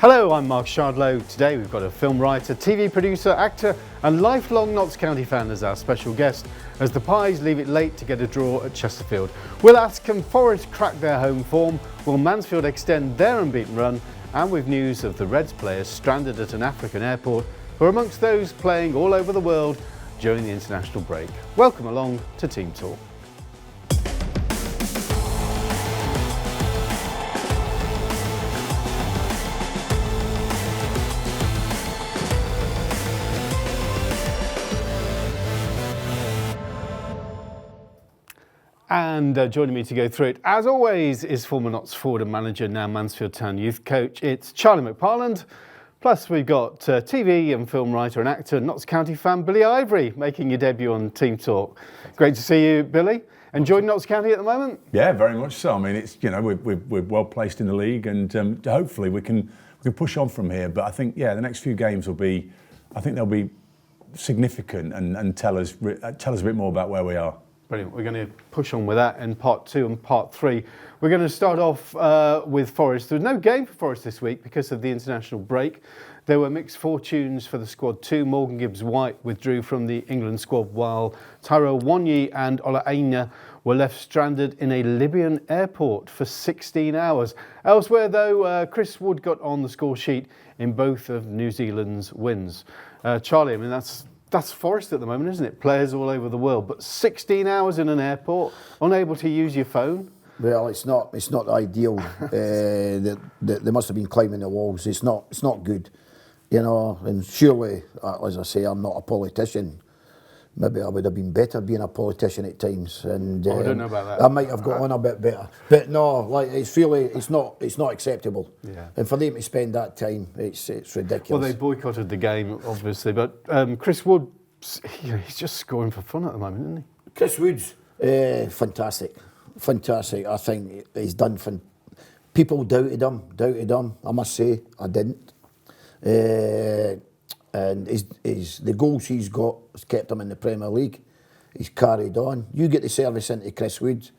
Hello, I'm Mark Shardlow. Today we've got a film writer, TV producer, actor and lifelong Notts County fan as our special guest as the Pies leave it late to get a draw at Chesterfield. We'll ask, can Forest crack their home form? Will Mansfield extend their unbeaten run? And with news of the Reds players stranded at an African airport who are amongst those playing all over the world during the international break. Welcome along to Team Talk. And joining me to go through it, as always, is former Notts forward and manager, now Mansfield Town youth coach. It's Charlie McParland. Plus, we've got TV and film writer and actor, Notts County fan Billy Ivory, making your debut on Team Talk. Great to see you, Billy. Enjoying Notts County at the moment? Yeah, very much so. I mean, it's we're well placed in the league, and hopefully we can push on from here. But I think the next few games they'll be significant and tell us a bit more about where we are. Brilliant. We're going to push on with that in part 2 and part 3. We're going to start off with Forest. There was no game for Forest this week because of the international break. There were mixed fortunes for the squad too. Morgan Gibbs-White withdrew from the England squad while Tyrell Wanyi and Ola Aina were left stranded in a Libyan airport for 16 hours. Elsewhere though, Chris Wood got on the score sheet in both of New Zealand's wins. Charlie, I mean, that's Forest at the moment, isn't it? Players all over the world, but 16 hours in an airport, unable to use your phone. Well, it's not ideal. They must have been climbing the walls. It's not good, you know. And surely, as I say, I'm not a politician. Maybe I would have been better being a politician at times. And I don't know about that. I might have got on a bit better. But no, like it's not acceptable. Yeah. And for them to spend that time, it's ridiculous. Well, they boycotted the game, obviously, but Chris Wood, he's just scoring for fun at the moment, isn't he? Chris Wood's fantastic. I think he's done. People doubted him. I must say, I didn't. And the goals he's got has kept him in the Premier League. He's carried on. You get the service into Chris Wood,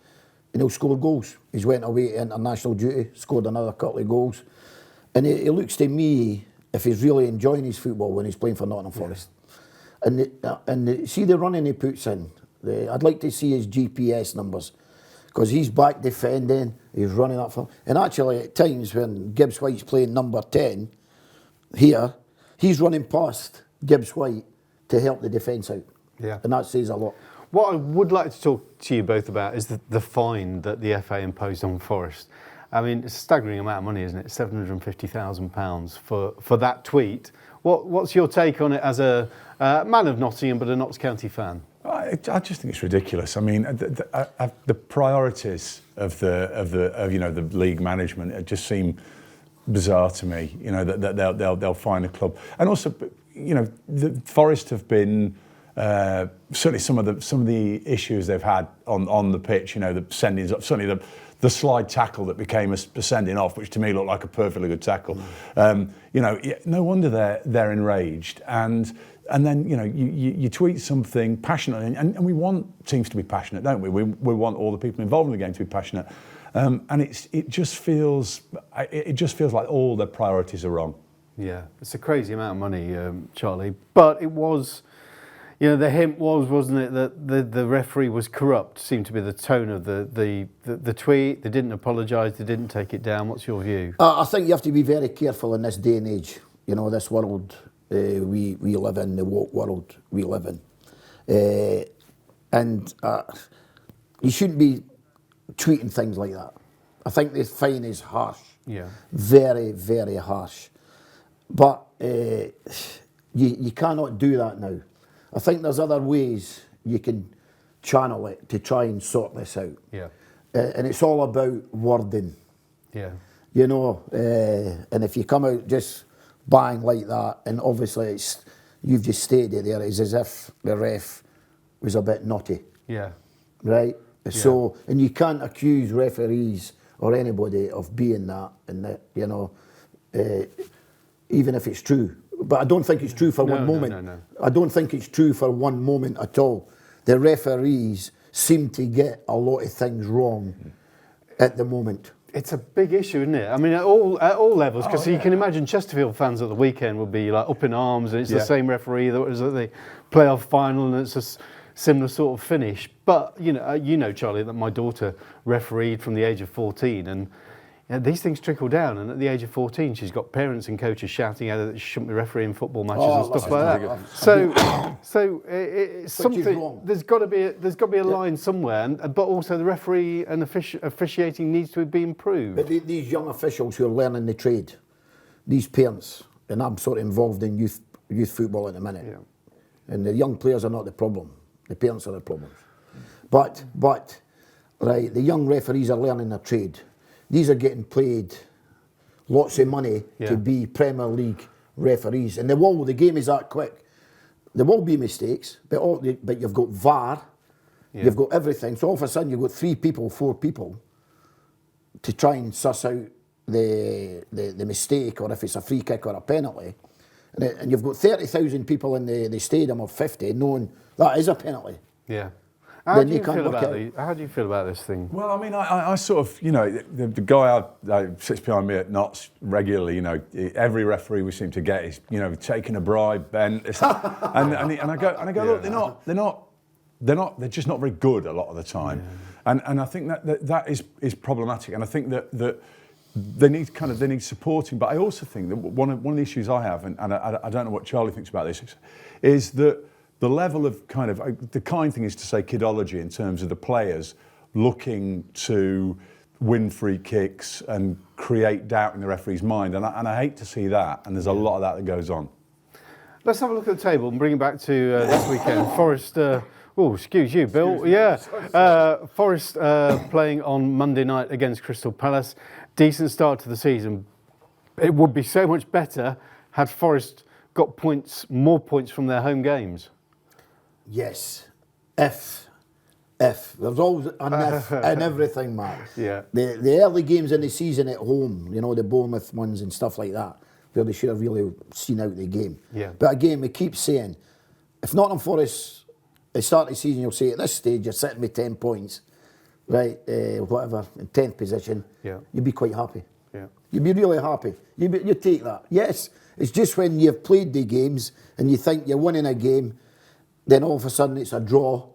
and he'll score goals. He's went away to international duty, scored another couple of goals. And it looks to me, if he's really enjoying his football when he's playing for Nottingham Forest. And see the running he puts in. I'd like to see his GPS numbers, because he's back defending, he's running up for... And actually, at times when Gibbs-White's playing number 10 here, he's running past Gibbs-White to help the defence out. Yeah. And that says a lot. What I would like to talk to you both about is the fine that the FA imposed on Forest. I mean, it's a staggering amount of money, isn't it? £750,000 for that tweet. What's your take on it as a man of Nottingham but a Notts County fan? I just think it's ridiculous. I mean, the priorities of the league management just seem bizarre to me. You know, that they'll find a club, and also, you know, the Forest have been certainly some of the issues they've had on the pitch. You know, the sendings up, certainly the slide tackle that became a sending off, which to me looked like a perfectly good tackle. You know, no wonder they're enraged, and then, you know, you tweet something passionately, and we want teams to be passionate, don't we? We want all the people involved in the game to be passionate, and it just feels like all their priorities are wrong. Yeah, it's a crazy amount of money, Charlie. But it was, you know, the hint wasn't it, that the referee was corrupt? Seemed to be the tone of the tweet. They didn't apologise. They didn't take it down. What's your view? I think you have to be very careful in this day and age. You know, this world we live in, the woke world we live in, and you shouldn't be tweeting things like that. I think the fine is harsh. Yeah. Very, very harsh. But you cannot do that now. I think there's other ways you can channel it to try and sort this out. Yeah. And it's all about wording. Yeah. You know, and if you come out just bang like that, and obviously you've just stated there, it's as if the ref was a bit naughty. Yeah. Right? Yeah. So, and you can't accuse referees or anybody of being that, and that, you know, even if it's true. But I don't think it's true for one moment. No. I don't think it's true for one moment at all. The referees seem to get a lot of things wrong at the moment. It's a big issue, isn't it? I mean, at all levels, because you can imagine Chesterfield fans at the weekend would be like up in arms, and it's the same referee that was at the playoff final, and it's a similar sort of finish. But you know, Charlie, that my daughter refereed from the age of 14, and these things trickle down. And at the age of 14, she's got parents and coaches shouting at her that she shouldn't be refereeing football matches and stuff like that. So it's something. There's got to be a line somewhere, but also the referee and officiating needs to be improved. But these young officials who are learning the trade, these parents, and I'm sort of involved in youth football at the minute, and the young players are not the problem. The parents are the problem. But right, the young referees are learning their trade. These are getting paid lots of money to be Premier League referees. And the game is that quick. There will be mistakes, but you've got VAR, you've got everything. So all of a sudden you've got 4 people to try and suss out the mistake, or if it's a free kick or a penalty. And you've got 30,000 people in the stadium, or 50, knowing that is a penalty. Yeah. How do you feel about this thing? Well, I mean, I sort of, the guy that sits behind me at Notts regularly, every referee we seem to get is, taking a bribe, bent, and I go, look, they're just not very good a lot of the time, and I think that is problematic, and I think that they need supporting. But I also think that one of the issues I have, and I don't know what Charlie thinks about this, is that the level of the kind thing is to say kidology in terms of the players looking to win free kicks and create doubt in the referee's mind, and I hate to see that, and there's a lot of that goes on. Let's have a look at the table and bring it back to this weekend. Forest, excuse you, Bill. Forest playing on Monday night against Crystal Palace. Decent start to the season. It would be so much better had Forest got more points from their home games. Yes, if there's always an if in everything, Mark. Yeah. The early games in the season at home, the Bournemouth ones and stuff like that, where they should have really seen out the game. Yeah. But again, we keep saying, if Nottingham Forest, at the start of the season, you'll say at this stage you're sitting with 10 points, right? Whatever, in 10th position, you'd be quite happy. Yeah. You'd be really happy. You take that. Yes, it's just when you've played the games and you think you're winning a game, then all of a sudden it's a draw,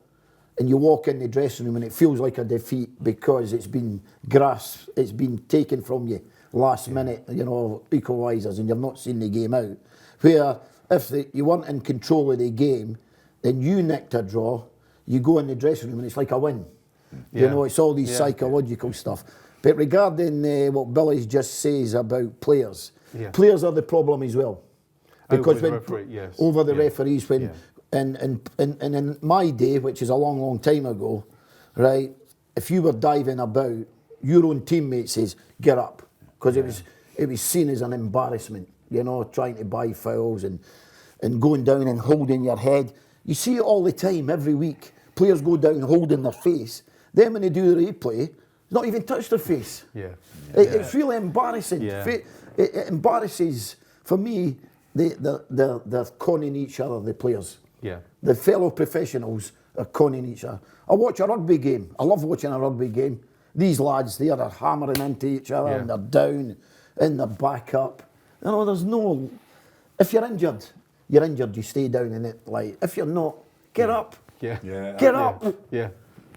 and you walk in the dressing room and it feels like a defeat because it's been grasped, it's been taken from you last minute, equalisers, and you've not seen the game out. Where if you weren't in control of the game, then you nicked a draw, you go in the dressing room and it's like a win. It's all these psychological stuff. But regarding what Billy just says about players, players are the problem as well. Because over the referees, when and in my day, which is a long, long time ago, right, if you were diving about, your own teammate says, get up. Because it was seen as an embarrassment, trying to buy fouls and going down and holding your head. You see it all the time, every week. Players go down holding their face. Then when they do the replay, it's not even touched their face. It's really embarrassing. It embarrasses, for me, they're conning each other, the players. The fellow professionals are conning each other. I watch a rugby game. I love watching a rugby game. These lads, they are hammering into each other and they're down and they're back up. There's no... If you're injured, you stay down in it. Like, if you're not, get up. Get up.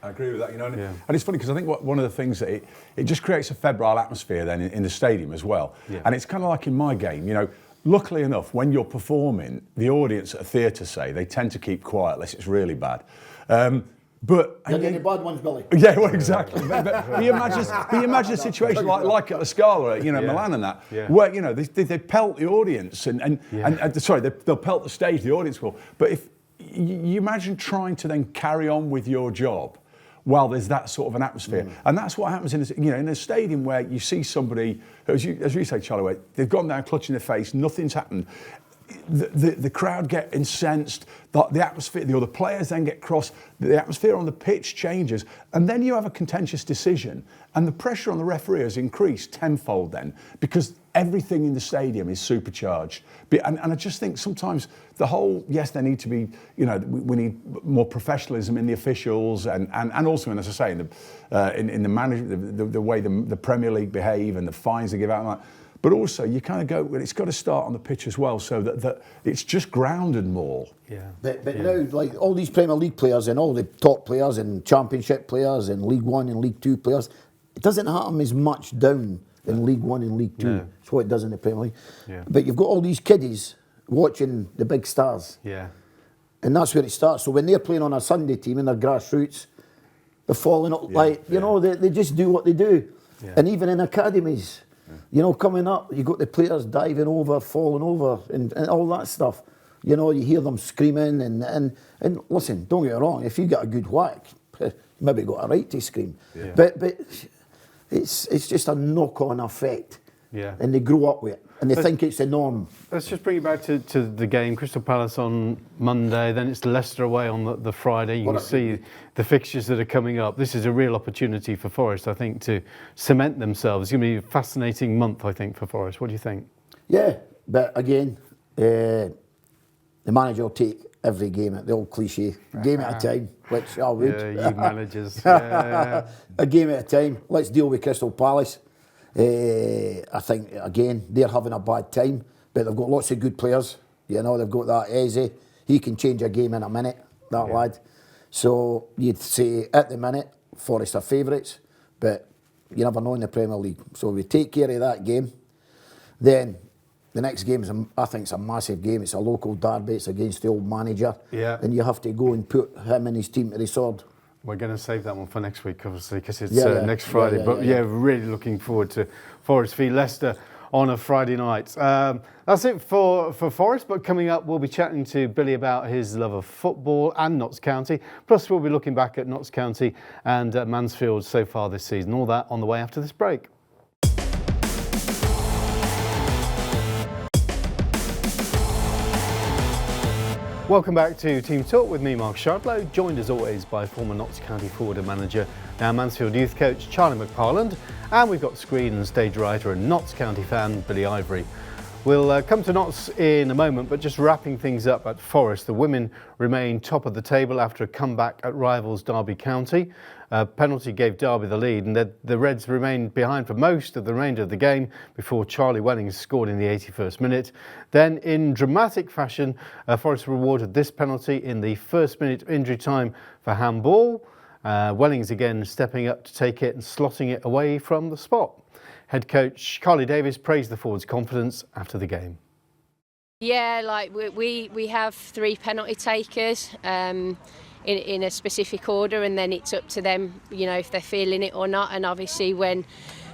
I agree with that, And it's funny because I think one of the things that it just creates a febrile atmosphere then in the stadium as well. And it's kind of like in my game, luckily enough, when you're performing, the audience at a theatre, say, they tend to keep quiet unless it's really bad. But you're getting bad ones, Billy. Yeah, well, exactly. but you imagine a situation like at the Scala, Milan and that, where they pelt the audience they'll pelt the stage, the audience will. But if you imagine trying to then carry on with your job while there's that sort of an atmosphere, and that's what happens in a stadium where you see somebody, as you say, Charlie, where they've gone down clutching their face, nothing's happened. the crowd get incensed, the atmosphere, the other players then get cross, the atmosphere on the pitch changes, and then you have a contentious decision, and the pressure on the referee has increased tenfold then, because everything in the stadium is supercharged. And I just think sometimes the whole, yes, there need to be, we need more professionalism in the officials and also, as I say, in the management, the way the Premier League behave and the fines they give out. Like, but also, you kind of go, well, it's got to start on the pitch as well, so that it's just grounded more. Yeah. But now, like all these Premier League players and all the top players and Championship players and League One and League Two players, it doesn't happen as much down in League One and League Two. No. It's what it does in the Premier League. Yeah. But you've got all these kiddies watching the big stars. Yeah. And that's where it starts. So when they're playing on a Sunday team and they're grassroots, they're falling up, they just do what they do. Yeah. And even in academies, coming up, you got the players diving over, falling over, and all that stuff. You hear them screaming, and listen, don't get me wrong, if you get a good whack, maybe got a right to scream. Yeah. But it's just a knock-on effect. Yeah. And they grow up with it, and they think it's the norm. Let's just bring it back to the game. Crystal Palace on Monday, then it's Leicester away on the Friday. You can see the fixtures that are coming up. This is a real opportunity for Forest, I think, to cement themselves. It's going to be a fascinating month, I think, for Forest. What do you think? Yeah, but again, the manager will take every game, the old cliche, game at a time, which I would. Yeah, you managers. Yeah. A game at a time. Let's deal with Crystal Palace. I think, again, they're having a bad time, but they've got lots of good players. They've got that Eze. He can change a game in a minute, that lad. So you'd say, at the minute, Forest are favourites, but you never know in the Premier League. So we take care of that game. Then the next game, I think it's a massive game. It's a local derby. It's against the old manager. Yeah. And you have to go and put him and his team to the sword. We're going to save that one for next week, obviously, because it's next Friday. But really looking forward to Forest v Leicester on a Friday night. That's it for Forest, but coming up we'll be chatting to Billy about his love of football and Notts County. Plus we'll be looking back at Notts County and Mansfield so far this season. All that on the way after this break. Welcome back to Team Talk with me, Mark Shardlow, joined as always by former Notts County forward and manager, now Mansfield youth coach Charlie McParland, and we've got screen and stage writer and Notts County fan Billy Ivory. We'll come to Notts in a moment, but just wrapping things up at Forest, the women remain top of the table after a comeback at rivals Derby County. A penalty gave Derby the lead, and the Reds remained behind for most of the remainder of the game before Charlie Wellings scored in the 81st minute. Then, in dramatic fashion, Forest rewarded this penalty in the first minute injury time for handball. Wellings again stepping up to take it and slotting it away from the spot. Head coach Carly Davis praised the forwards' confidence after the game. Yeah, like we have 3 penalty takers in a specific order, and then it's up to them, if they're feeling it or not. And obviously when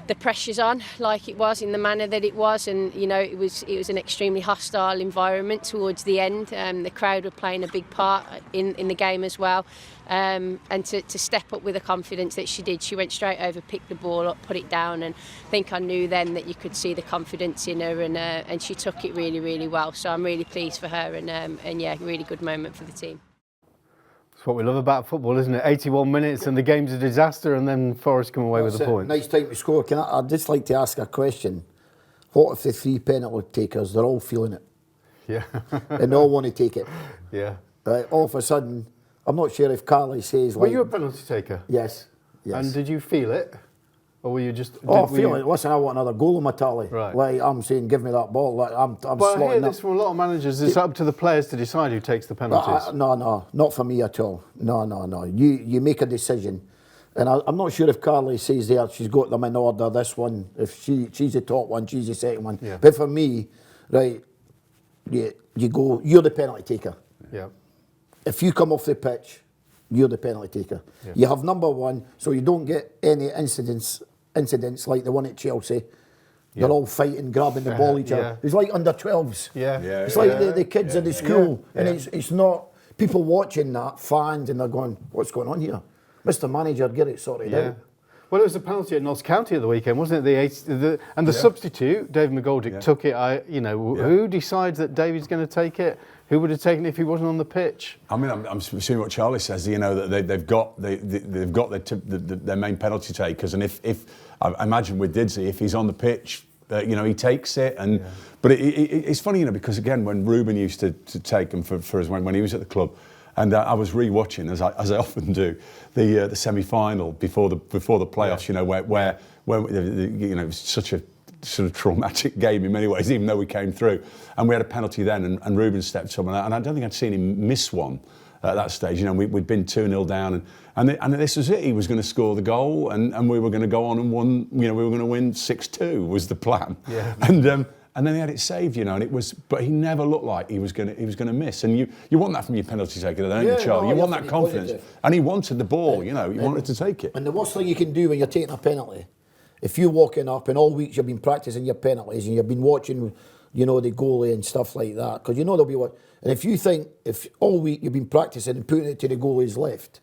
the pressure's on, like it was in the manner that it was, and it was an extremely hostile environment towards the end. The crowd were playing a big part in the game as well, and to step up with the confidence that she did, she went straight over, picked the ball up, put it down, and I think I knew then that you could see the confidence in her, and she took it really, really well. So I'm really pleased for her, and yeah, really good moment for the team. That's what we love about football, isn't it? 81 minutes and the game's a disaster, and then Forest come away with the point. Nice time to score. I'd just like to ask a question. What if the 3 penalty takers, they're all feeling it? Yeah. And they all want to take it? Yeah. Right, all of a sudden, I'm not sure if Carly says... Were you a penalty taker? Yes. And did you feel it? Or were you just... I feel it. Listen, I want another goal on my tally. Right. Like, I'm saying, give me that ball. Like, I'm well, I hear slotting this from a lot of managers. It's up to the players to decide who takes the penalties. No, not for me at all. No. You make a decision. And I'm not sure if Carly says there she's got them in order, this one. If she's the top one, she's the second one. Yeah. But for me, right, you go, you're the penalty taker. Yeah. If you come off the pitch, you're the penalty taker. Yeah. You have number 1, so you don't get any incidents like the one at Chelsea. They're all fighting, grabbing the ball each other. It's like under 12s. Yeah. It's like the kids at the school, and it's not people watching that, fans, and they're going, what's going on here? Mr. Manager, get it sorted out. Well, it was a penalty at Notts County at the weekend, wasn't it? The substitute, David McGoldrick, took it. Who decides that David's going to take it? Who would have taken it if he wasn't on the pitch? I mean, I'm assuming what Charlie says. That they've got their main penalty takers, and if I imagine with Didsey, if he's on the pitch, he takes it. But it's funny, because again, when Ruben used to take them for us when he was at the club. And I was re-watching, as I often do, the semi-final before the playoffs. Where it was such a sort of traumatic game in many ways, even though we came through, and we had a penalty then, and Ruben stepped up, and I don't think I'd seen him miss one at that stage. We'd been 2-0 down, and this was it. He was going to score the goal, and we were going to go on and win. We were going to win 6-2 was the plan. Yeah. And then he had it saved, and it was. But he never looked like he was going to miss. And you want that from your penalty taker, don't you, Charlie? You want that confidence. And he wanted the ball, he wanted to take it. And the worst thing you can do when you're taking a penalty, if you're walking up and all weeks you've been practicing your penalties and you've been watching, the goalie and stuff like that, because there'll be what. And if all week you've been practicing and putting it to the goalie's left,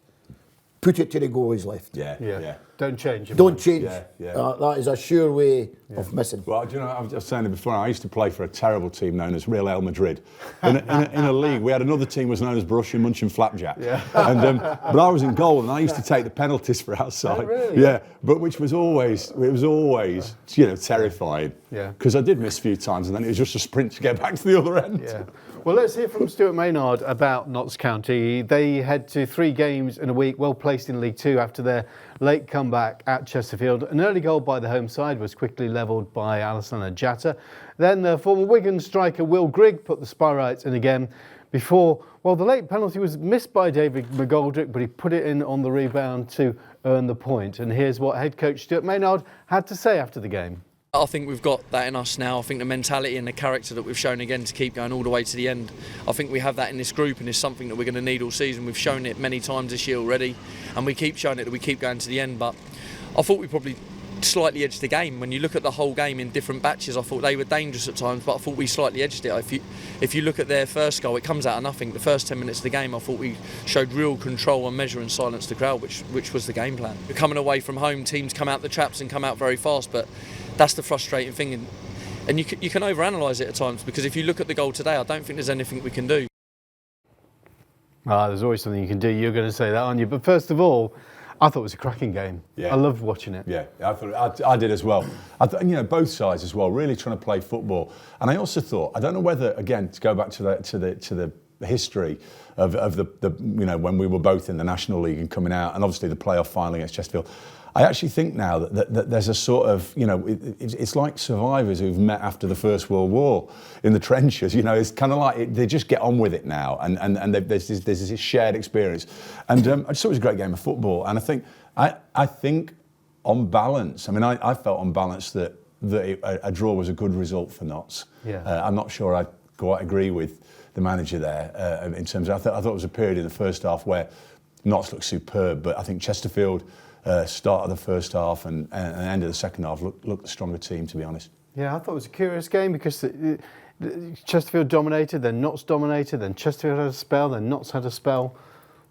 put it to the goalie's left. Yeah. Don't change. Don't change. Yeah. That is a sure way of missing. Well, I was saying it before. I used to play for a terrible team known as Real Madrid. In a league, we had another team was known as Borussia Mönchengladbach. Yeah. But I was in goal, and I used to take the penalties for our side. Oh, really? Yeah. But which was always terrifying. Yeah. Because I did miss a few times, and then it was just a sprint to get back to the other end. Yeah. Well, let's hear from Stuart Maynard about Notts County. They head to 3 games in a week, well placed in League Two after their late comeback at Chesterfield. An early goal by the home side was quickly levelled by Alessandro Jatta. Then the former Wigan striker Will Grigg put the Spyrites in again before, the late penalty was missed by David McGoldrick, but he put it in on the rebound to earn the point. And here's what head coach Stuart Maynard had to say after the game. I think we've got that in us now. I think the mentality and the character that we've shown again to keep going all the way to the end. I think we have that in this group, and it's something that we're going to need all season. We've shown it many times this year already, and we keep showing it that we keep going to the end. But I thought we probably slightly edged the game. When you look at the whole game in different batches, I thought they were dangerous at times, but I thought we slightly edged it. If you look at their first goal, it comes out of nothing. The first 10 minutes of the game, I thought we showed real control and measure and silence the crowd, which was the game plan. We're coming away from home, teams come out the traps and come out very fast, but that's the frustrating thing, and you can overanalyse it at times, because if you look at the goal today, I don't think there's anything we can do. There's always something you can do. You're going to say that, aren't you? But first of all, I thought it was a cracking game. Yeah. I loved watching it. Yeah, I did as well. Both sides as well, really trying to play football. And I also thought, I don't know whether, again, to go back to the history of the when we were both in the National League and coming out, and obviously the playoff final against Chesterfield. I actually think now that there's a sort of, it's like survivors who've met after the First World War in the trenches. It's kind of like they just get on with it now, and there's this shared experience. And I just thought it was a great game of football. And I think on balance, I felt on balance that a draw was a good result for Notts. Yeah. I'm not sure I quite agree with the manager there in terms of, I thought it was a period in the first half where Notts looked superb, but I think Chesterfield, start of the first half and end of the second half looked the stronger team, to be honest. Yeah, I thought it was a curious game because Chesterfield dominated, then Notts dominated, then Chesterfield had a spell, then Notts had a spell.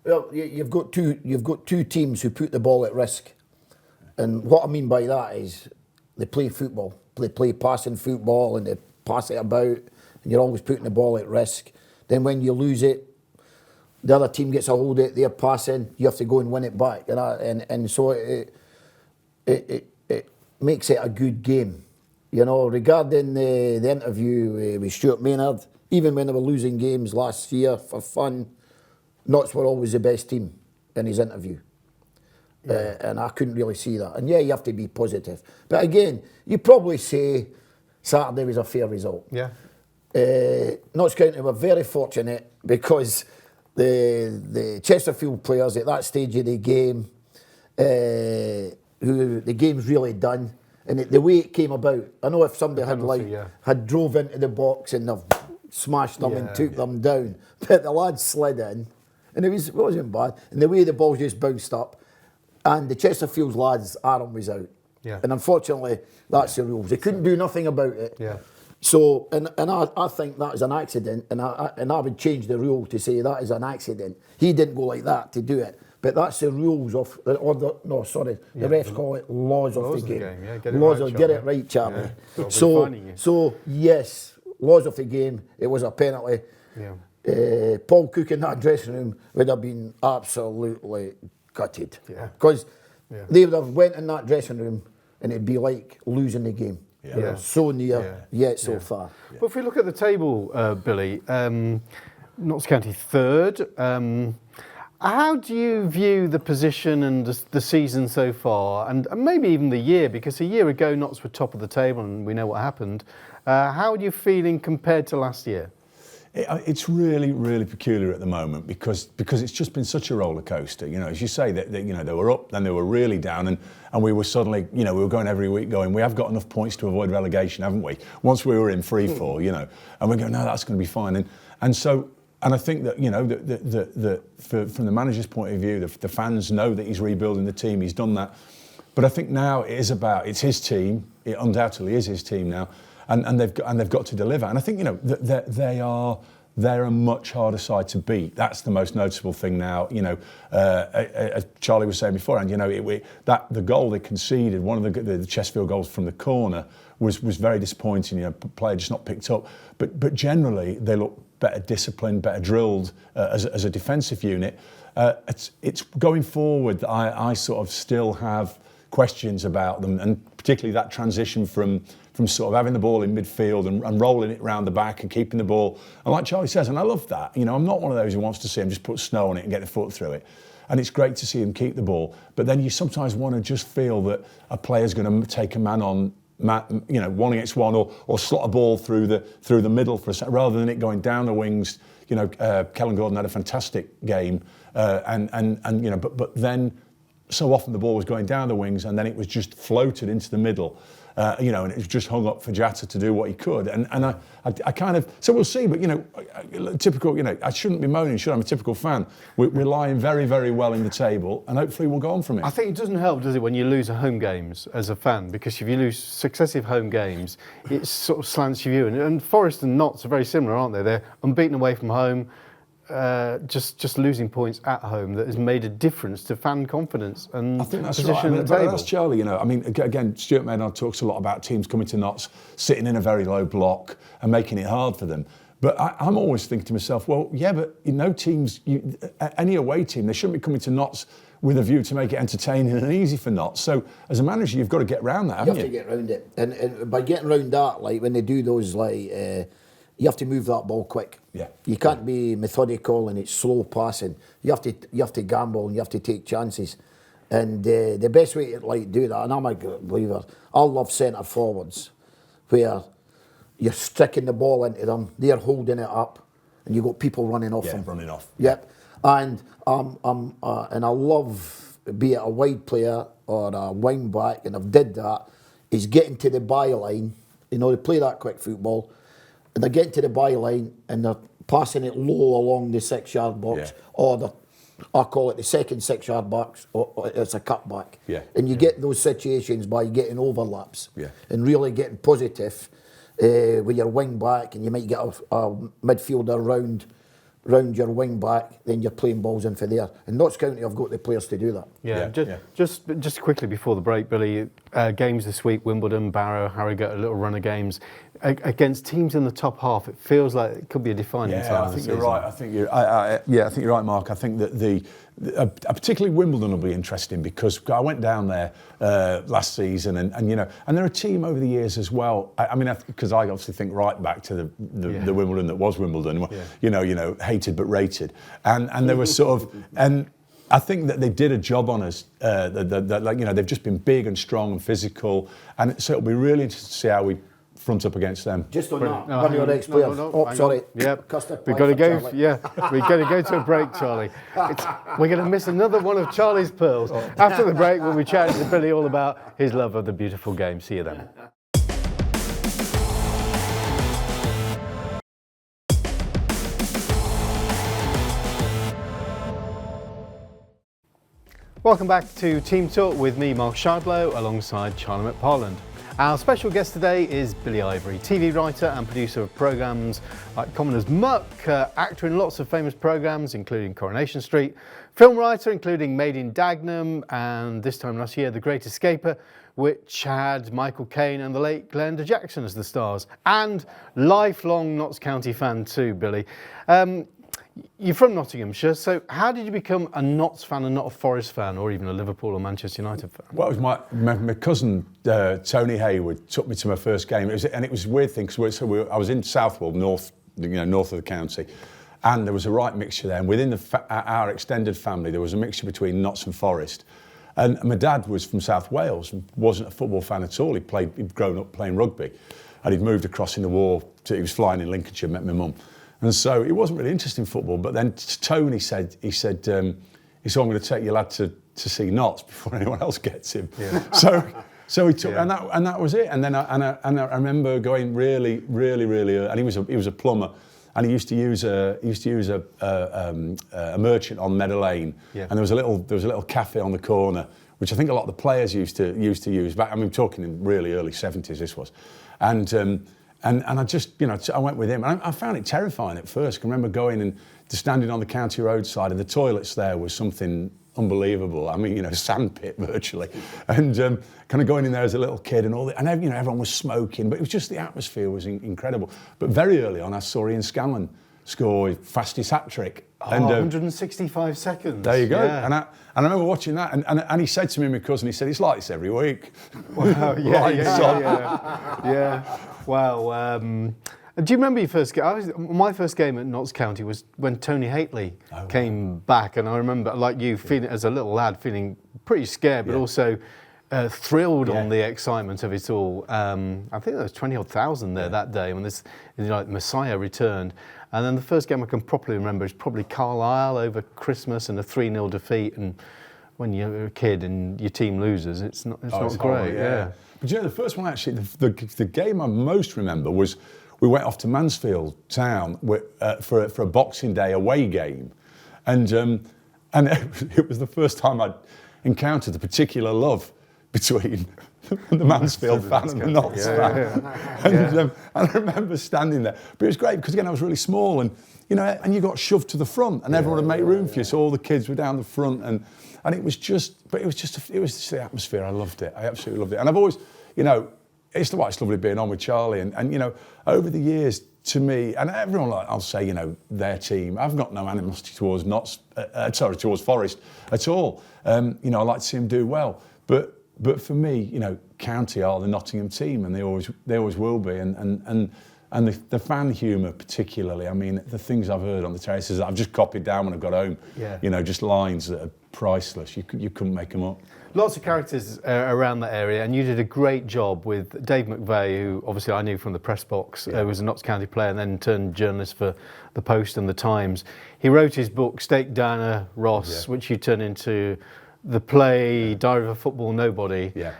Well, you've got two teams who put the ball at risk, and what I mean by that is they play football, they play passing football, and they pass it about, and you're always putting the ball at risk. Then when you lose it, the other team gets a hold of it, they're passing, you have to go and win it back. And so it makes it a good game. Regarding the interview with Stuart Maynard, even when they were losing games last year for fun, Notts were always the best team in his interview. Yeah. And I couldn't really see that. And you have to be positive. But again, you probably say Saturday was a fair result. Yeah. Notts County were very fortunate because the Chesterfield players at that stage of the game, who the game's really done, and the way it came about. I know if somebody had drove into the box and they've smashed them and took them down, but the lads slid in, and it wasn't bad. And the way the ball just bounced up, and the Chesterfield lads' arm was out. Yeah. And unfortunately, that's the rules. They couldn't do nothing about it. Yeah. So, and I think that is an accident, and I would change the rule to say that is an accident. He didn't go like that to do it. But that's the rules of, the refs call it laws of the game. Yeah, get it laws right, of, get Charlie. it right, Charlie. Yeah, they'll be finding you. So yes, laws of the game, it was a penalty. Yeah. Paul Cook in that dressing room would have been absolutely gutted. Yeah. Because Yeah. they would have went in that dressing room and it'd be like losing the game. Yeah. They were so near, yet so far. But if we look at the table, Billy, Notts County third. How do you view the position and the season so far, and maybe even the year? Because a year ago, Notts were top of the table, and we know what happened. How are you feeling compared to last year? It's really, really peculiar at the moment because it's just been such a roller coaster. You know, as you say, that you know, they were up, then they were really down, and we were suddenly, you know, we were going every week going, we have got enough points to avoid relegation, haven't we? Once we were in free fall, you know, and we go, no, that's going to be fine, and I think that, you know, from the manager's point of view, the fans know that he's rebuilding the team. He's done that, but I think now it's his team. It undoubtedly is his team now, and they've got to deliver. And I think, you know, they're a much harder side to beat. That's the most noticeable thing now. You know, as Charlie was saying before, and you know, the goal they conceded, one of the Chesterfield goals from the corner, was very disappointing. You know, player just not picked up. But generally, they look better disciplined, better drilled as a defensive unit. It's going forward that I sort of still have questions about them, and particularly that transition from sort of having the ball in midfield and rolling it round the back and keeping the ball. And like Charlie says, and I love that, you know, I'm not one of those who wants to see him just put snow on it and get the foot through it. And it's great to see him keep the ball. But then you sometimes want to just feel that a player's going to take a man on, you know, 1 against 1, or slot a ball through the middle for a second, rather than it going down the wings. You know, Kellen Gordon had a fantastic game, and you know, but then so often the ball was going down the wings, and then it was just floated into the middle. You know, and it was just hung up for Jatta to do what he could, and I kind of, so we'll see. But you know, typical. You know, I shouldn't be moaning, should I? I'm a typical fan. We're lying very, very well in the table, and hopefully we'll go on from it. I think it doesn't help, does it, when you lose home games as a fan? Because if you lose successive home games, it sort of slants your view. And Forest and Notts are very similar, aren't they? They're unbeaten away from home. Just losing points at home that has made a difference to fan confidence and I think that's position right. I mean, at the table. that's Charlie, you know. I mean, again, Stuart Maynard talks a lot about teams coming to Notts, sitting in a very low block and making it hard for them. But I'm always thinking to myself, well, yeah, but no teams, any away team, they shouldn't be coming to Notts with a view to make it entertaining and easy for Notts. So as a manager, you've got to get round that, haven't you? You have to get round it, and by getting round that, like when they do those, like. You have to move that ball quick. Yeah. You can't be methodical and it's slow passing. You have to gamble and you have to take chances. And the best way to do that, and I'm a believer, I love centre forwards, where you're sticking the ball into them, they're holding it up, and you've got people running off them. Running off. Yep. And and I love, be it a wide player or a wing back, and I've did that, is getting to the byline. You know, they play that quick football. And they're getting to the byline and they're passing it low along the 6-yard box, or I call it the second 6-yard box, or it's a cutback. Yeah. And you get those situations by getting overlaps, Yeah. and really getting positive with your wing back, and you might get a midfielder round your wing back, then you're playing balls in for there. And Notts County have got the players to do that. Just quickly before the break, Billy, games this week: Wimbledon, Barrow, Harrogate, a little run of games against teams in the top half. It feels like it could be a defining time. I think you're right. I think you're right, Mark. I think that particularly Wimbledon will be interesting, because I went down there last season, and you know, and they're a team over the years as well. I mean, because I obviously think right back to the Wimbledon that was Wimbledon. You know, hated but rated, and they were sort of and. I think that they did a job on us. Like, you know, they've just been big and strong and physical, and so it'll be really interesting to see how we front up against them. Just on that, one of your ex-players. Sorry. Yep. We've got to go. We've got to go to a break, Charlie. We're going to miss another one of Charlie's pearls. After the break, we'll be chatting to Billy all about his love of the beautiful game. See you then. Welcome back to Team Talk with me, Mark Shardlow, alongside Charlie McParland. Our special guest today is Billy Ivory, TV writer and producer of programmes like Common as Muck, actor in lots of famous programmes including Coronation Street, film writer including Made in Dagenham and this time last year The Great Escaper, which had Michael Caine and the late Glenda Jackson as the stars, and lifelong Notts County fan too, Billy. You're from Nottinghamshire, so how did you become a Notts fan and not a Forest fan, or even a Liverpool or Manchester United fan? Well, it was my cousin Tony Hayward took me to my first game. It was a weird thing because I was in Southwold, north of the county, and there was a right mixture there. And within our extended family, there was a mixture between Notts and Forest. And my dad was from South Wales, wasn't a football fan at all. He'd grown up playing rugby, and he'd moved across in the war. He was flying in Lincolnshire, met my mum. And so he wasn't really interested in football. But then Tony said, I'm going to take your lad to see Notts before anyone else gets him. Yeah. So he took, and that was it. And then I remember going really early. And he was a plumber, and he used to use a merchant on Meadow Lane. Yeah. And there was a little cafe on the corner, which I think a lot of the players used to use back. I mean, talking in really early 70s. This was, And I just, I went with him. And I found it terrifying at first. I remember going and just standing on the county roadside, and the toilets there was something unbelievable. I mean, sandpit virtually. And kind of going in there as a little kid and all that. And, everyone was smoking, but it was just the atmosphere was incredible. But very early on, I saw Ian Scanlon score his fastest hat-trick. Oh, and, 165 seconds. There you go. Yeah. And I remember watching that, and he said to me, my cousin, he said, it's like this every week. Wow, yeah. Wow. Do you remember your first game? My first game at Notts County was when Tony Haitley came back, and I remember, like you, feeling as a little lad, feeling pretty scared, but also thrilled on the excitement of it all. I think there was 20,000 there that day when this Messiah returned. And then the first game I can properly remember is probably Carlisle over Christmas and a 3-0 defeat. And when you're a kid and your team loses, it's not great. Horrible, yeah. But the first one actually, the game I most remember was we went off to Mansfield Town for a Boxing Day away game, and it was the first time I'd encountered a particular love between the Mansfield fan and the Notts fan. And I remember standing there. But it was great because, again, I was really small and you got shoved to the front and everyone would make room for you. So all the kids were down the front and it was just the atmosphere. I loved it. I absolutely loved it. And I've always, it's lovely being on with Charlie. And over the years, to me, and everyone, I'll say, their team, I've got no animosity towards towards Forest at all. I like to see them do well. But for me, County are the Nottingham team, and they always will be. And the fan humour particularly. I mean, the things I've heard on the terraces that I've just copied down when I got home. Yeah. Just lines that are priceless. You couldn't make them up. Lots of characters around that area, and you did a great job with Dave McVeigh, who obviously I knew from the press box, who was a Notts County player and then turned journalist for the Post and the Times. He wrote his book, Steak Diner Ross, which you turned into the play Diary of a Football Nobody. Yeah.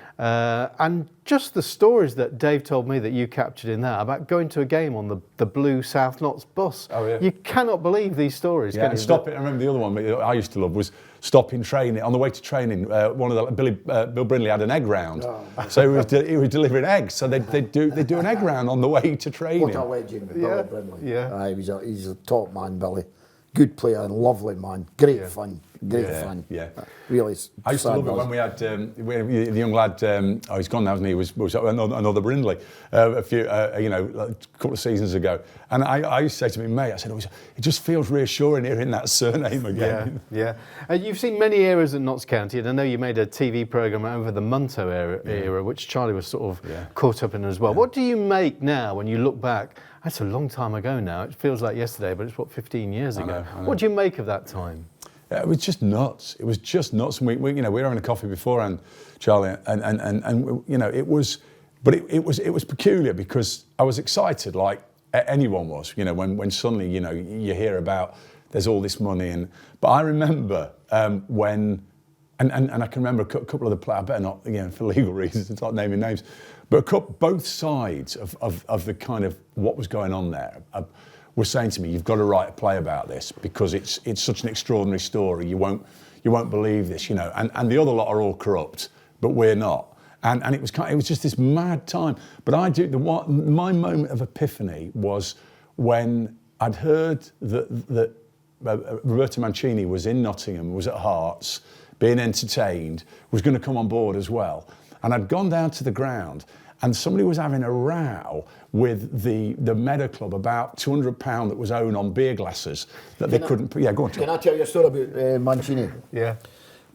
And just the stories that Dave told me that you captured in that about going to a game on the blue South Notts bus. Oh, yeah. You cannot believe these stories. Yeah, and stop it. I remember the other one I used to love was stopping training. On the way to training, Bill Brindley had an egg round. Oh. So he was delivering eggs. So they do an egg round on the way to training. What a legend, Bill Brindley. Yeah. He's a top man, Billy. Good player and lovely man. Great fun. Great fun. Yeah. Really. I used to love it when we had the young lad. He's gone now, hasn't he? Was another Brindley a couple of seasons ago. And I used to say to me, mate, I said, it just feels reassuring hearing that surname again. Yeah. You've seen many eras at Notts County, and I know you made a TV programme over the Munto era, which Charlie was sort of caught up in as well. What do you make now when you look back? That's a long time ago now. It feels like yesterday, but it's 15 years ago. I know. What do you make of that time? Yeah, it was just nuts. It was just nuts. And we were having a coffee beforehand, Charlie, and it was peculiar because I was excited, like anyone was. When suddenly you hear about there's all this money, but I remember when. And I can remember a couple of the players, I better not, for legal reasons, it's not naming names, but both sides of the kind of what was going on there were saying to me, you've got to write a play about this because it's such an extraordinary story. You won't believe this, and the other lot are all corrupt, but we're not. And it was just this mad time. But my moment of epiphany was when I'd heard that Roberto Mancini was in Nottingham, was at Hearts, being entertained, was going to come on board as well. And I'd gone down to the ground, and somebody was having a row with the Meadow Club about £200 that was owed on beer glasses that they couldn't. Yeah, go on, John. Can I tell you a story about Mancini? Yeah.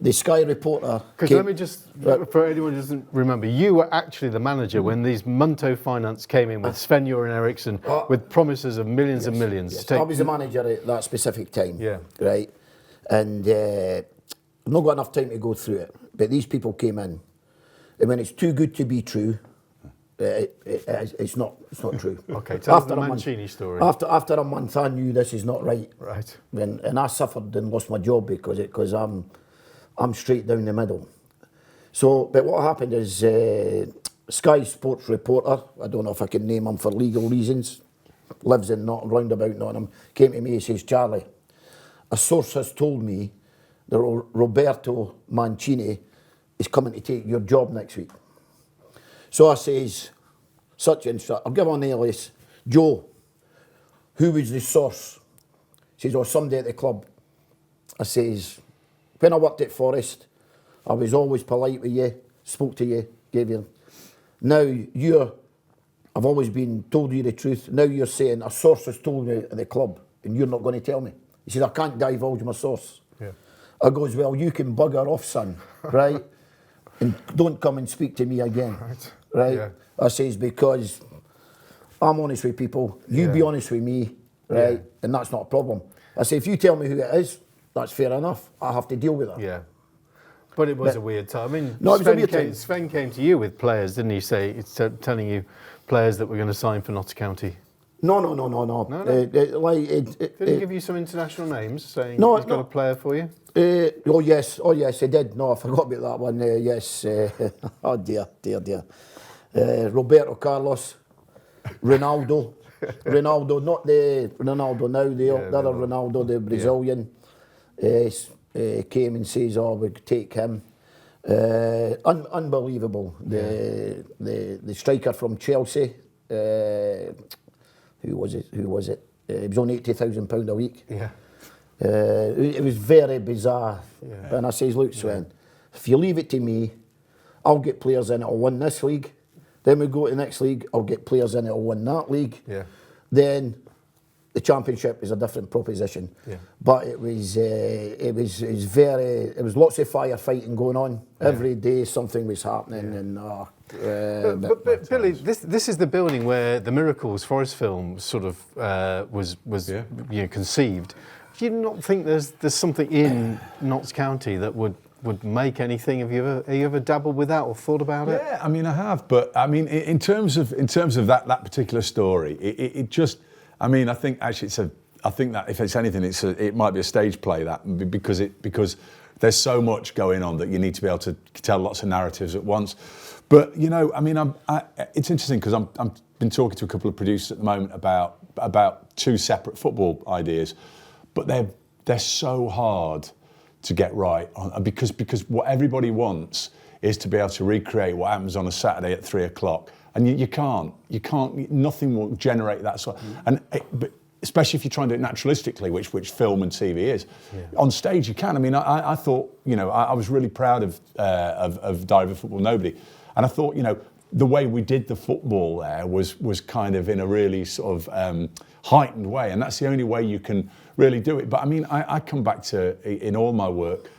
The Sky reporter. Because let me just, for anyone who doesn't remember, you were actually the manager when these Munto Finance came in with Sven-Göran Eriksson with promises of millions and millions. Yes. I was the manager at that specific time. Yeah. Right. And I've not got enough time to go through it, but these people came in, and when it's too good to be true, it's not true. Okay, tell us the Mancini story. After a month, I knew this is not right. Right. And I suffered and lost my job because I'm straight down the middle. So, but what happened is Sky Sports reporter, I don't know if I can name him for legal reasons, lives in roundabout Nottingham, came to me and says, Charlie, a source has told me that Roberto Mancini is coming to take your job next week. So I says, such and such, I'll give an alias, Joe, who was the source? He says, somebody at the club. I says, when I worked at Forest, I was always polite with you, spoke to you, gave you. Now I've always been told you the truth. Now you're saying a source has told me at the club and you're not going to tell me. He says, I can't divulge my source. Yeah. I goes, well, you can bugger off, son, right? And don't come and speak to me again, right? Yeah. I says, because I'm honest with people, you be honest with me, right? Yeah. And that's not a problem. I say, if you tell me who it is, that's fair enough. I have to deal with it. Yeah. But it was a weird time. I mean, no, Sven came to you with players, didn't he? Telling you players that were going to sign for Notts County. No. Did he give you some international names, saying he's got a player for you? Oh yes, he did. No, I forgot about that one. Yes. Oh dear. Roberto Carlos, Ronaldo, not the Ronaldo now, the other Ronaldo, the Brazilian. Came and says, we could take him. Unbelievable. The striker from Chelsea. Who was it? It was on £80,000 a week. Yeah. It was very bizarre. Yeah. And I says, look, Sven, if you leave it to me, I'll get players in it'll win this league. Then we go to the next league, I'll get players in it'll win that league. Yeah. Then the championship is a different proposition. Yeah. But it was lots of firefighting going on. Yeah. Every day something was happening. Yeah. But Billy, this is the building where the Miracles Forest film sort of was conceived. Do you not think there's something in Notts County that would make anything? Have you ever dabbled with that or thought about it? Yeah, I mean I have, but I mean in terms of that particular story, it just. I mean, I think actually I think that if it's anything, it might be a stage play that because there's so much going on that you need to be able to tell lots of narratives at once. But I mean, it's interesting because I'm been talking to a couple of producers at the moment about two separate football ideas, but they're so hard to get right because what everybody wants is to be able to recreate what happens on a Saturday at 3:00. And you can't, nothing will generate that sort. But especially if you try and do it naturalistically, which film and TV is. Yeah. On stage you can. I mean, I thought, I was really proud of Diary of a Football Nobody. And I thought, the way we did the football there was kind of in a really sort of heightened way. And that's the only way you can really do it. But I mean, I come back to, in all my work,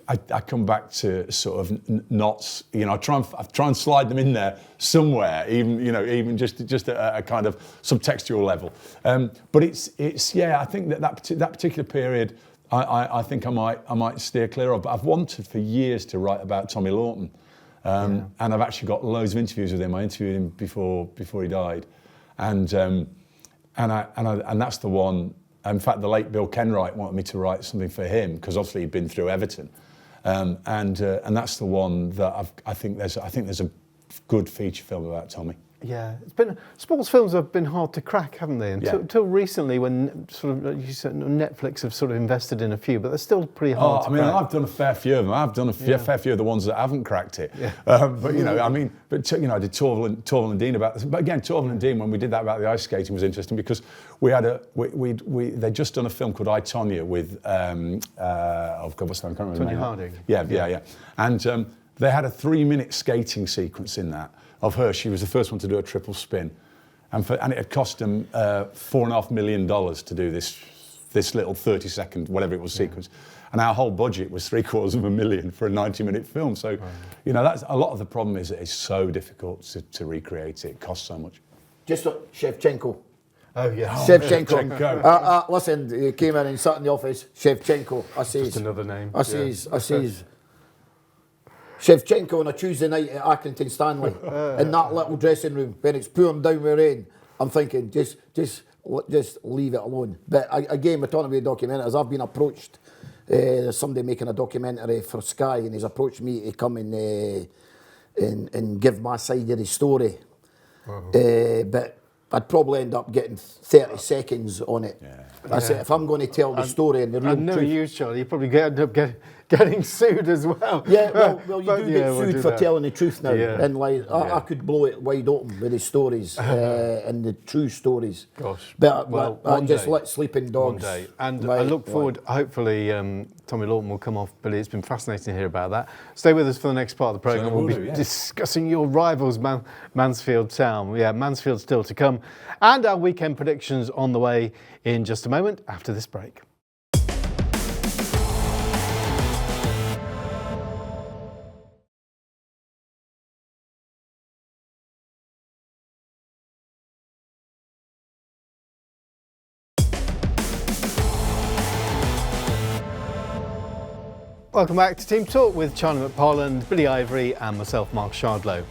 I come back to sort of knots. I try and slide them in there somewhere, even just at a kind of subtextual level. But it's I think that particular period, I think I might steer clear of. But I've wanted for years to write about Tommy Lawton, and I've actually got loads of interviews with him. I interviewed him before he died, and that's the one. In fact, the late Bill Kenwright wanted me to write something for him because obviously he'd been through Everton, and that's the one that I think there's a good feature film about Tommy. Yeah, it's been sports films have been hard to crack, haven't they? Until recently, when sort of you said Netflix have sort of invested in a few, but they're still pretty hard. I've done a fair few of them. I've done a fair few of the ones that haven't cracked it. Yeah. But I did Torval and Dean about this. But again, Torval and Dean, when we did that about the ice skating, was interesting because they'd just done a film called I, Tonya with oh God, what's that? I can't remember. Tonya Harding. Yeah. And they had a 3-minute skating sequence in that of her. She was the first one to do a triple spin, and it had cost them $4.5 million to do this little 30-second whatever it was sequence, and our whole budget was $750,000 for a 90-minute film. So, that's a lot of the problem is that it's so difficult to recreate it. It costs so much. Just Shevchenko. Oh yeah, Shevchenko. Listen, he came in and sat in the office. Shevchenko. I says. Just another name. I says. Shevchenko on a Tuesday night at Accrington Stanley in that little dressing room when it's pouring down with rain. I'm thinking, just leave it alone. But again, we're talking about documentaries. I've been approached. There's somebody making a documentary for Sky, and he's approached me to come and give my side of the story. But I'd probably end up getting 30 seconds on it. I said, if I'm going to tell the story and the real truth... you, Charlie, you probably end up getting sued as well. Yeah, well, you do get sued for telling the truth now. Yeah. And I could blow it wide open with the stories and the true stories. Gosh. But I just let sleeping dogs... One day. And I look forward, hopefully, Tommy Lawton will come off, Billy. It's been fascinating to hear about that. Stay with us for the next part of the programme. We'll be discussing your rivals, Mansfield Town. Yeah, Mansfield still to come. And our weekend predictions on the way in just a moment after this break. Welcome back to Team Talk with Charlie McParland, Billy Ivory and myself, Mark Shardlow.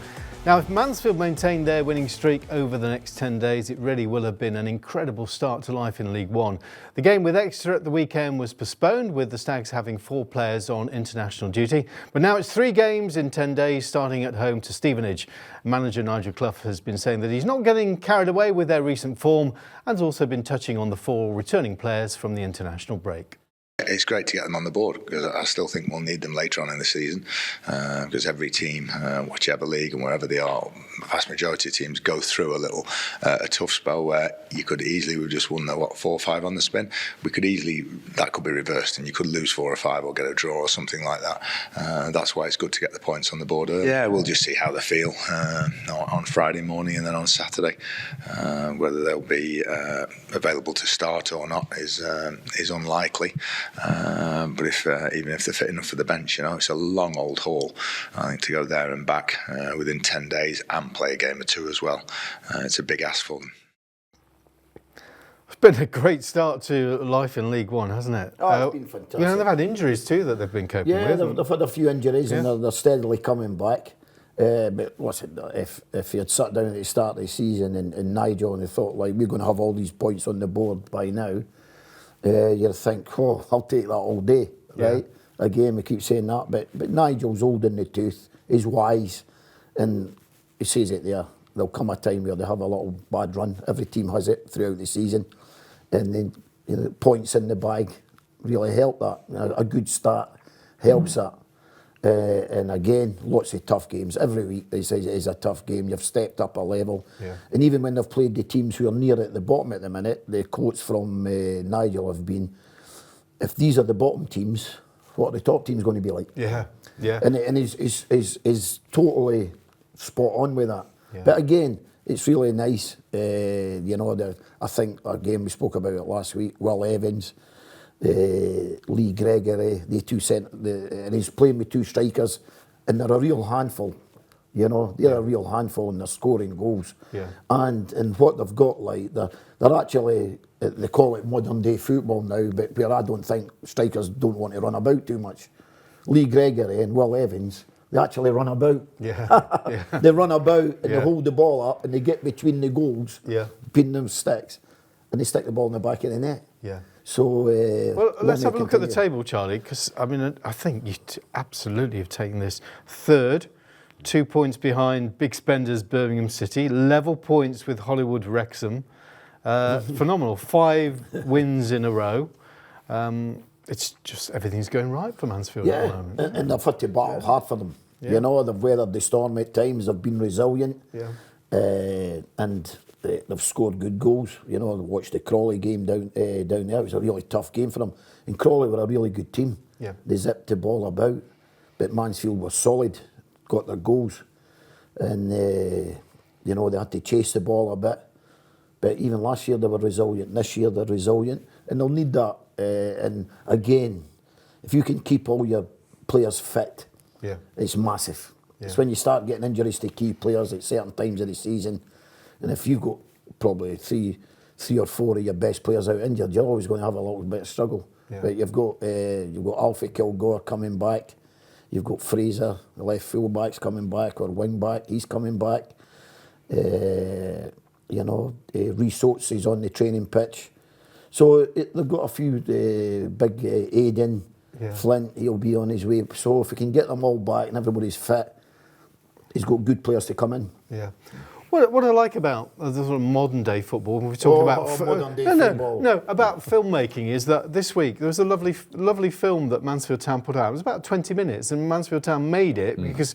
Now, if Mansfield maintain their winning streak over the next 10 days, it really will have been an incredible start to life in League One. The game with Exeter at the weekend was postponed, with the Stags having 4 players on international duty. But now it's 3 games in 10 days, starting at home to Stevenage. Manager Nigel Clough has been saying that he's not getting carried away with their recent form, and has also been touching on the 4 returning players from the international break. It's great to get them on the board, because I still think we'll need them later on in the season, because every team, whichever league and wherever they are, the vast majority of teams go through a tough spell where you could easily, we've just won 4 or 5 on the spin, that could be reversed and you could lose 4 or 5 or get a draw or something like that. That's why it's good to get the points on the board early. Yeah, we'll just see how they feel on Friday morning and then on Saturday. Whether they'll be available to start or not is unlikely. But even if they're fit enough for the bench, it's a long old haul. I think to go there and back within 10 days and play a game or 2 as well. It's a big ask for them. It's been a great start to life in League One, hasn't it? Oh, it's been fantastic. They've had injuries too that they've been coping with. Yeah, they've had a few injuries and they're steadily coming back. But listen, if you had sat down at the start of the season and Nigel and they thought, we're going to have all these points on the board by now, you'd think, I'll take that all day, right? Again, we keep saying that, but Nigel's old in the tooth, he's wise, and he says it there. There'll come a time where they have a little bad run. Every team has it throughout the season, and then points in the bag really help that. A good start helps that. And again, lots of tough games. Every week they say it is a tough game. You've stepped up a level. Yeah. And even when they've played the teams who are near at the bottom at the minute, the quotes from Nigel have been, if these are the bottom teams, what are the top teams going to be like? Yeah. And he's totally spot on with that. Yeah. But again, it's really nice. I think, again, we spoke about it last week, Will Evans, Lee Gregory, and he's playing with 2 strikers, and they're a real handful. They're a real handful, and they're scoring goals. Yeah. And what they've got, they're actually, they call it modern day football now, but where I don't think strikers don't want to run about too much. Lee Gregory and Will Evans, they actually run about. Yeah. They run about and they hold the ball up and they get between the goals, between them sticks, and they stick the ball in the back of the net. Yeah. So, well, let's have a look at the table, Charlie, because I think you absolutely have taken this 3rd 2 points behind big spenders Birmingham City, level points with Hollywood Wrexham. Phenomenal, 5 wins in a row. It's just everything's going right for Mansfield at the moment. And they've had to battle hard for them. Yeah. You know, they've weathered the storm at times, they've been resilient. Yeah. And they've scored good goals. You know, I watched the Crawley game down there. It was a really tough game for them. And Crawley were a really good team. Yeah. They zipped the ball about. But Mansfield was solid, got their goals. And, you know, they had to chase the ball a bit. But even last year they were resilient. This year they're resilient. And they'll need that. And again, if you can keep all your players fit, it's massive. Yeah. It's when you start getting injuries to key players at certain times of the season. And if you've got probably three or four of your best players out injured, you're always going to have a little bit of struggle. Yeah. But you've got Alfie Kilgore coming back. You've got Fraser, the left full-back's coming back, or wing-back, he's coming back. You know, Rhys Oates is on the training pitch. So they've got a few big Aiden, Flint, he'll be on his way. So if we can get them all back and everybody's fit, he's got good players to come in. Yeah. What I like about the sort of modern day football, when we're talking about modern day football. No, about filmmaking, is that this week there was a lovely film that Mansfield Town put out. It was about 20 minutes, and Mansfield Town made it because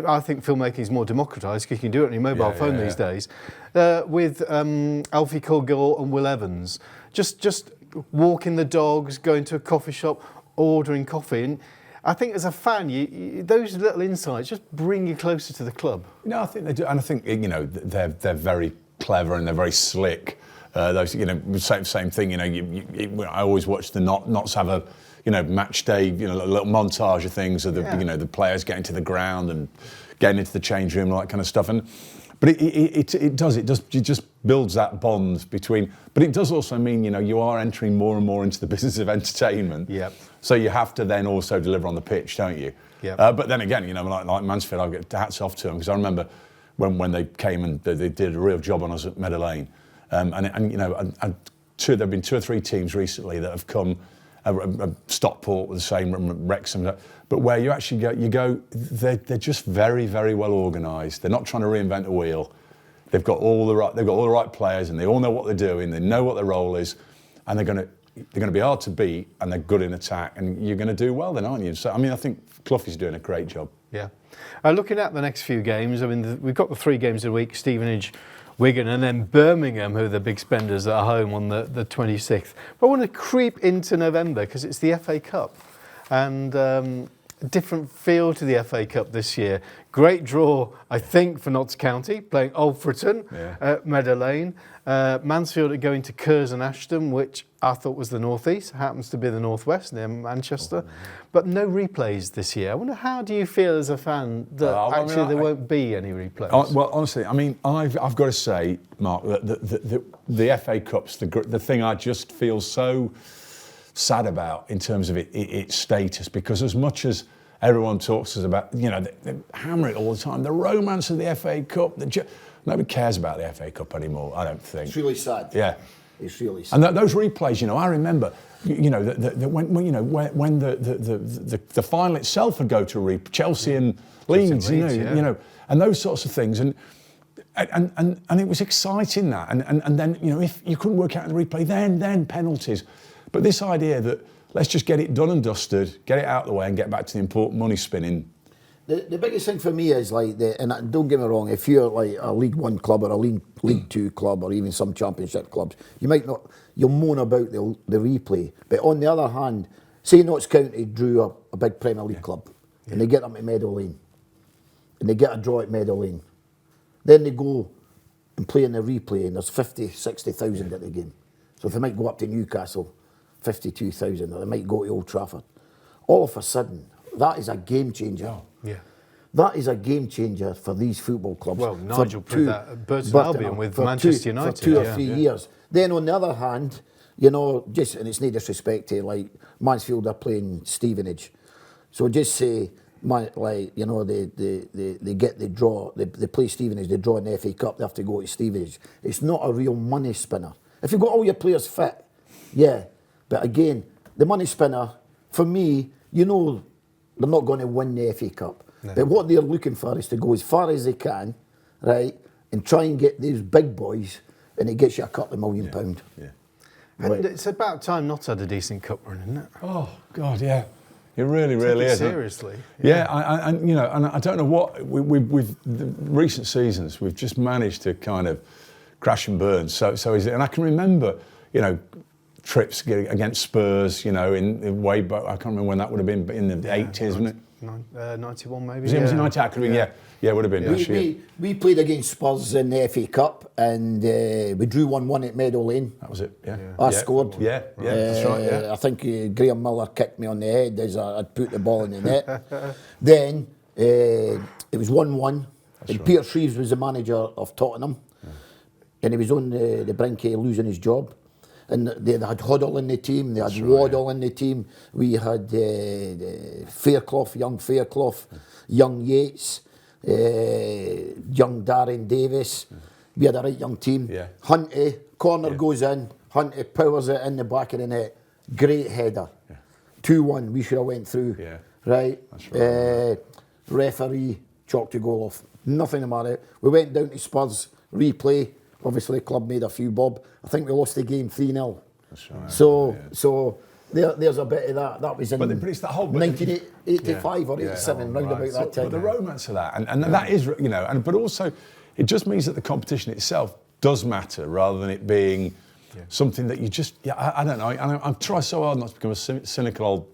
I think filmmaking is more democratised because you can do it on your mobile phone these days. With Alfie Kilgore and Will Evans, just walking the dogs, going to a coffee shop, ordering coffee. And I think as a fan, those little insights just bring you closer to the club. No, I think they do, and I think they're very clever and they're very slick. Those same thing. I always watch the Notts have a match day, a little montage of things of the the players getting to the ground and getting into the change room and all that kind of stuff. But it just builds that bond between. But it does also mean you are entering more and more into the business of entertainment. Yep. So you have to then also deliver on the pitch, don't you? Yep. But then again, like Mansfield, I get hats off to them because I remember when they came and they did a real job on us at Meadow Lane, there've been 2 or 3 teams recently that have come. Stockport with the same, Wrexham, but where you actually go, they're just very, very well organised. They're not trying to reinvent the wheel. They've got all the right players, and they all know what they're doing. They know what their role is, and they're going to be hard to beat, and they're good in attack, and you're going to do well then, aren't you? So I think Cloughie's doing a great job. Yeah. Looking at the next few games, we've got the 3 games a week: Stevenage, Wigan, and then Birmingham, who are the big spenders at home on the 26th. But I want to creep into November because it's the FA Cup, and a different feel to the FA Cup this year. Great draw, I think, for Notts County, playing Alfreton at Meadow Lane. Mansfield are going to Curzon Ashton, which I thought was the northeast, happens to be the northwest near Manchester. But no replays this year. I wonder, how do you feel as a fan that there won't be any replays? Well, honestly, I've got to say, Mark, that the FA Cup's the thing I just feel so sad about in terms of its status, because as much as everyone talks to us about, they hammer it all the time, the romance of the FA Cup, nobody cares about the FA Cup anymore, I don't think. It's really sad. Yeah. It's really sad. And those replays, I remember, when the final itself would go to Chelsea and Leeds, and those sorts of things, and it was exciting that, and then if you couldn't work out in the replay, then penalties, but this idea that let's just get it done and dusted, get it out of the way, and get back to the important money spinning. The biggest thing for me is and don't get me wrong, if you're like a League One club or a League Two club or even some Championship clubs, you'll moan about the replay. But on the other hand, say Notts County drew a big Premier League club and they get them to Meadow Lane and they get a draw at Meadow Lane. Then they go and play in the replay and there's 50,000-60,000 at the game. So if they might go up to Newcastle, 52,000, or they might go to Old Trafford. All of a sudden, that is a game changer. Yeah. That is a game changer for these football clubs. Well, Nigel proved that at Burton Albion with Manchester United. For 2 or 3 years. Then on the other hand, and it's no disrespect to Mansfield are playing Stevenage. So just say, they get the draw, they play Stevenage, they draw in the FA Cup, they have to go to Stevenage. It's not a real money spinner. If you've got all your players fit, yeah. But again, the money spinner, for me, they're not going to win the FA Cup. But what they're looking for is to go as far as they can, right, and try and get these big boys, and it gets you a couple of £1 million. Yeah. And it's about time Notts had a decent cup run, isn't it? Oh God, yeah. It really is. Seriously. Yeah, and you know, and I don't know what we've the recent seasons we've just managed to kind of crash and burn. So is it? And I can remember, you know, trips against Spurs, you know, in way back. I can't remember when that would have been, but in the 80s, wasn't it? 91 maybe. Was it 90? Yeah, would have been. We played against Spurs in the FA Cup, and we drew 1-1 at Meadow Lane. That was it. Yeah. I scored. Yeah, that's right. Yeah. I think Graham Miller kicked me on the head as I'd put the ball in the net. Then it was 1-1, and right. Peter Shreves was the manager of Tottenham, and he was on the brink of losing his job. And they had Huddle in the team, they had Waddle in the team, we had Fairclough, young Fairclough, young Yates, young Darren Davis. We had a right young team. Yeah. Hunty, corner goes in, Hunty powers it in the back of the net. Great header. 2-1, we should have went through. Yeah. Right? That's right. Referee chalked the goal off. Nothing about it. We went down to Spurs, replay. Obviously, the club made a few bob. I think we lost the game 3-0. That's right. So there's a bit of that. That was in But it's that whole 1985 or 87, round about that time. But the romance of that, and that is, you know, but also it just means that the competition itself does matter rather than it being something that you just, I don't know. I try so hard not to become a cynical old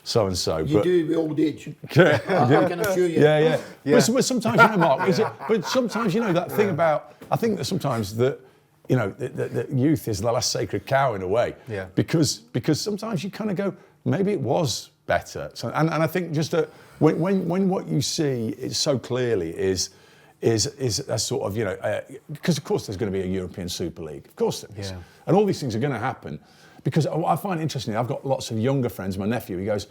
so-and-so. You do with old age. Yeah. I can assure you. Yeah. But sometimes, you know, Mark, but sometimes, you know, that thing about, I think that sometimes that, you know, that youth is the last sacred cow in a way. Yeah. Because sometimes you kind of go, maybe it was better. So, and I think just when what you see is so clearly is a sort of, you know, because of course there's going to be a European Super League. Of course there is. Yeah. And all these things are going to happen. Because what I find interesting, I've got lots of younger friends, my nephew, he goes,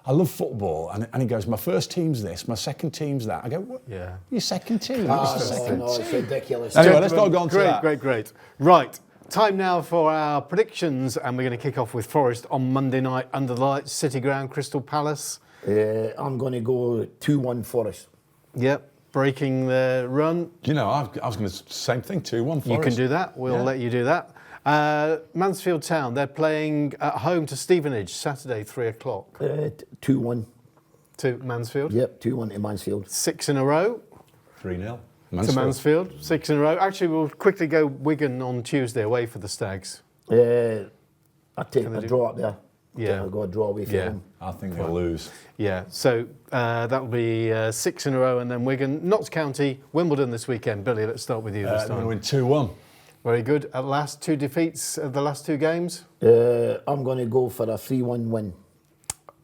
I love football. And he goes, my first team's this, my second team's that. I go, what? Yeah. Your second team? No, it's ridiculous. Anyway, let's not go on to that. Great. Right, time now for our predictions, and we're going to kick off with Forest on Monday night under the lights, City Ground, Crystal Palace. I'm going to go 2-1 Forest. Yep, breaking the run. You know, I was going to same thing, 2-1 Forest. You can do that. We'll let you do that. Mansfield Town, they're playing at home to Stevenage, Saturday, 3 o'clock. 2-1. To Mansfield? Yep, 2-1 to Mansfield. 6 in a row. 3-0. To Mansfield, 6 in a row. Actually, we'll quickly go Wigan on Tuesday away for the Stags. I take a draw up there. Yeah. I'll go a draw away from them. I think they'll lose. Yeah, so that'll be 6 in a row, and then Wigan, Notts County, Wimbledon this weekend. Billy, let's start with you this I'm time. going to win 2-1. Very good. At last, 2 defeats of the last 2 games. I'm going to go for a 3-1 win.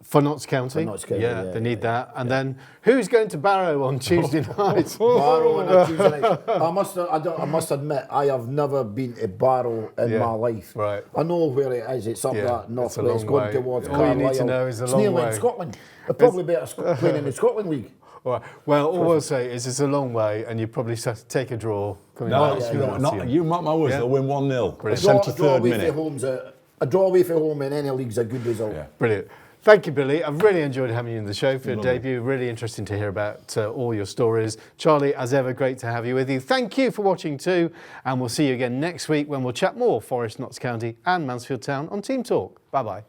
For Notts County? For Notts County, yeah, yeah, they need that. And then, who's going to Barrow on Tuesday night? Barrow on a Tuesday night. I must admit, I have never been to Barrow in my life. Right. I know where it is. It's up that it's a northwest, long going way. towards All Carlisle. you need to know is a It's long nearly way. in Scotland. They're probably better playing in the Scotland League. All right. Well, all we'll say is it's a long way, and you probably have to take a draw. You mark my words, Yeah. they'll win 1-0. Brilliant. 73rd minute. A draw away from home in any league's a good result. Yeah. Brilliant. Thank you, Billy. I've really enjoyed having you in the show for your debut. Really interesting to hear about all your stories. Charlie, as ever, great to have you with you. Thank you for watching too, and we'll see you again next week when we'll chat more Forest, Notts County and Mansfield Town on Team Talk. Bye-bye.